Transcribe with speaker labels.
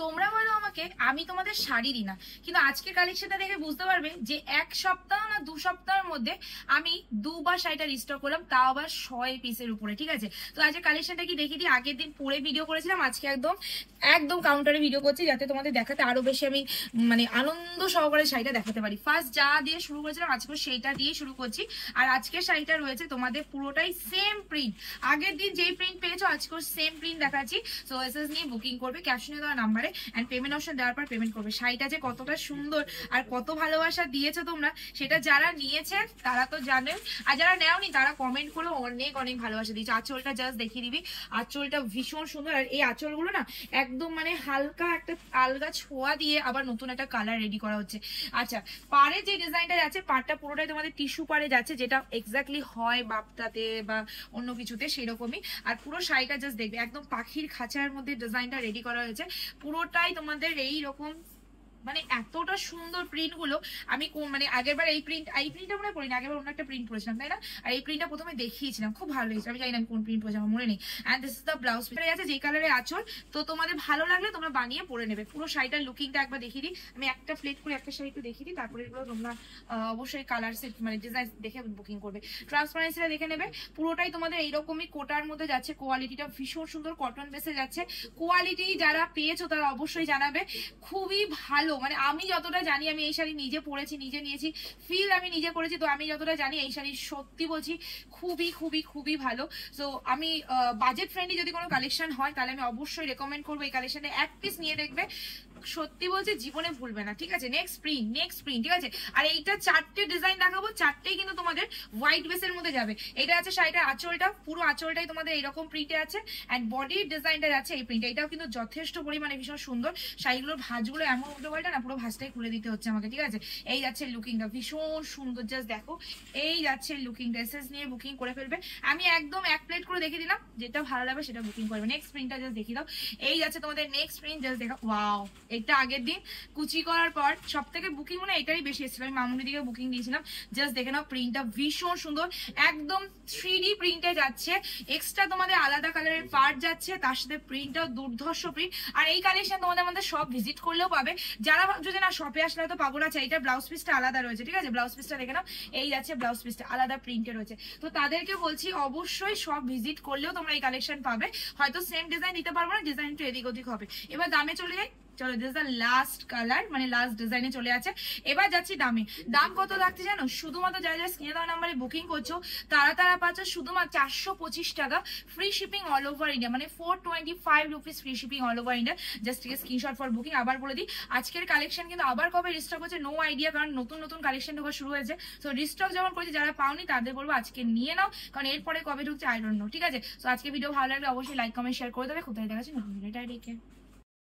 Speaker 1: তোমরা বলো আমাকে, আমি তোমাদের শাড়ি দিই না, কিন্তু আজকের কালেকশনটা দেখে বুঝতে পারবে যে এক সপ্তাহ না 2 সপ্তাহের মধ্যে আমি দুবার শাড়িটা রিস্টক করলাম, তাও আবার 100 পিসের উপরে। ঠিক আছে, তো আজকে কালেকশনটা কি দেখিয়ে দিই। আগের দিন পরে ভিডিও করেছিলাম, আজকে একদম একদম কাউন্টারে ভিডিও করছি, যাতে তোমাদের দেখাতে আরো বেশি আমি মানে আনন্দ সহকারে শাড়িটা দেখাতে পারি। ফার্স্ট যা দিয়ে শুরু করেছিলাম আজকে সেইটা দিয়ে শুরু করছি। আর আজকের শাড়িটা রয়েছে তোমাদের পুরোটাই সেম প্রিন্ট, আগের দিন যেই প্রিন্ট পেয়েছো আজকে সেম প্রিন্ট দেখাচ্ছি। সো এসএস নিয়ে বুকিং করবে ক্যাপশনে দেওয়া নাম্বারে, এন্ড পেমেন্ট অপশন দেওয়ার পর পেমেন্ট করবে। শাড়িটা যে কতটা সুন্দর আর কত ভালোবাসা দিয়েছো তোমরা, সেটা যারা নিয়েছে তারা তো জানেন, আর যারা নেওনি তারা কমেন্ট করে অনেক অনেক ভালোবাসা দিয়েছে। আঁচলটা জাস্ট দেখিয়ে দিবি, আঁচলটা ভীষণ সুন্দর। আর এই আঁচলগুলো না একদম মানে হালকা একটা আলগা ছোঁয়া দিয়ে আবার নতুন একটা কালার রেডি করা হচ্ছে। আচ্ছা, পাড়ে যে ডিজাইনটা যাচ্ছে, পাড়টা পুরোটাই তোমাদের টিস্যু পাড়ে যাচ্ছে, যেটা এক্স্যাক্টলি হয় বাপ্তাতে বা অন্য কিছুতে সেরকমই। আর পুরো শাড়িটা জাস্ট দেখবে একদম পাখির খাঁচার মধ্যে ডিজাইনটা রেডি করা হয়েছে। পুরোটাই তোমাদের এই রকম মানে এতটা সুন্দর প্রিন্ট গুলো। আমি মানে আগেরবার এই প্রিন্টটা মনে পড়িনি, আগেরবার অন্য একটা প্রিন্ট পরেছিলাম তাই না, আর এই প্রিন্টটা প্রথমে দেখিয়েছিলাম, খুব ভালো লেগেছে। আমি জানি না কোন প্রিন্ট পরেছি, আমার মনে নেই। And this is the blouse piece আছে, যে কালারে আঁচল। তো তোমাদের ভালো লাগলে তোমরা বানিয়ে পরে নেবে। পুরো শাড়িটার লুকিংটা একবার দেখিয়ে দিই। আমি একটা প্লেট করে একটা শাড়ি একটু দেখিয়ে দিই, তারপরে এগুলো তোমরা অবশ্যই কালার সেট মানে ডিজাইন দেখে বুকিং করবে। ট্রান্সপারেন্সিটা দেখে নেবে। পুরোটাই তোমাদের এইরকমই কোটার মধ্যে যাচ্ছে, কোয়ালিটিটা ভীষণ সুন্দর, কটন বেসে যাচ্ছে। কোয়ালিটি যারা পেয়েছো তারা অবশ্যই জানাবে, খুবই ভালো। মানে আমি যতটা জানি, আমি এই শাড়ি নিজে পরেছি, নিজে নিয়েছি, ফিল আমি নিজে করেছি, তো আমি যতটা জানি এই শাড়ি সত্যি বলছি খুবই খুবই খুবই ভালো। সো আমি বাজেট ফ্রেন্ডলি যদি কোনো কালেকশন হয় তাহলে আমি অবশ্যই রেকমেন্ড করবো এই কালেকশনে। এক পিস নিয়ে দেখবে, সত্যি বলছি জীবনে ভুলবে না। ঠিক আছে, নেক্সট প্রিন্ট ঠিক আছে। আর এইটা 4টে ডিজাইন দেখাবো, 4টেই কিন্তু তোমাদের হোয়াইট বেসের মধ্যে যাবে। এটা আছে শাড়িটার আঁচলটা, পুরো আঁচলটাই তোমাদের এইরকম প্রিন্টে আছে, এন্ড বডির ডিজাইনটা যাচ্ছে এই প্রিন্ট। এটাও কিন্তু যথেষ্ট পরিমাণে ভীষণ সুন্দর। শাড়িগুলোর ভাঁজগুলো এমন উল্টো পাল্টা না, পুরো ভাঁজটাই খুলে দিতে হচ্ছে আমাকে। ঠিক আছে, এই যাচ্ছে লুকিংটা ভীষণ সুন্দর, জাস্ট দেখো এই যাচ্ছে লুকিংটা। এসএস নিয়ে বুকিং করে ফেলবে। আমি একদম এক প্লেট করে দেখে দিলাম, যেটা ভালো লাগবে সেটা বুকিং করবে। নেক্সট প্রিন্টটা জাস্ট দেখিয়ে দাও। এই যাচ্ছে তোমাদের নেক্সট প্রিন্ট, জাস্ট দেখো ওয়াও। এটা আগের দিন কুচি করার পর সব থেকে বুকিং মনে এটাই বেশি এসেছিল, আমি মামুনি দিকে বুকিং দিয়েছিলাম। জাস্ট দেখে নাও, প্রিন্টটা ভীষণ সুন্দর, একদম 3D প্রিন্টে যাচ্ছে। এক্সট্রা তোমাদের আলাদা কালারের পার্ট যাচ্ছে, তার সাথে প্রিন্টটাও দুর্ধর্ষ প্রিন্ট। আর এই কালেকশন তোমাদের মধ্যে সব ভিজিট করলেও পাবে। যারা যদি না শপে আসলে হয়তো পাবো না, এটা ব্লাউজ পিসটা আলাদা রয়েছে। ঠিক আছে, ব্লাউজ পিসটা দেখে নাও, এই যাচ্ছে ব্লাউজ পিসটা আলাদা প্রিন্টে রয়েছে। তো তাদেরকে বলছি অবশ্যই সব ভিজিট করলেও তোমরা এই কালেকশন পাবে। হয়তো সেম ডিজাইন দিতে পারবো না, ডিজাইন একটু এদিক ওদিক হবে। এবার দামে চলে যাই, চলো দিস দ্য লাস্ট কালার, মানে লাস্ট ডিজাইনে চলে আছে। এবার যাচ্ছি দামে। দাম কত লাগছে জানো? শুধুমাত্র যারা যারা স্ক্রিনে দেওয়া নাম্বারে বুকিং করছো তারা পাচ্ছ শুধুমাত্র 425 টাকা, free shipping all over India, মানে 425 rupees free shipping all over India. Just থেকে স্ক্রিনশট ফর বুকিং। আবার বলে দিই, আজকের কালেকশন কিন্তু আবার কবে রিস্টক হচ্ছে নো আইডিয়া, কারণ নতুন নতুন কালেকশন ঢোকা শুরু হয়েছে। তো রিস্টক যখন করেছে, যারা পাওনি তাদের বলবো আজকে নিয়ে নাও, কারণ এরপরে কবে ঢুকছে আই ডোন্ট নো। ঠিক আছে, তো আজকে ভিডিও ভালো লাগলে অবশ্যই লাইক কমেন্ট শেয়ার করে দেবে। কোথায় দেখাচ্ছি নতুন ভিডিও।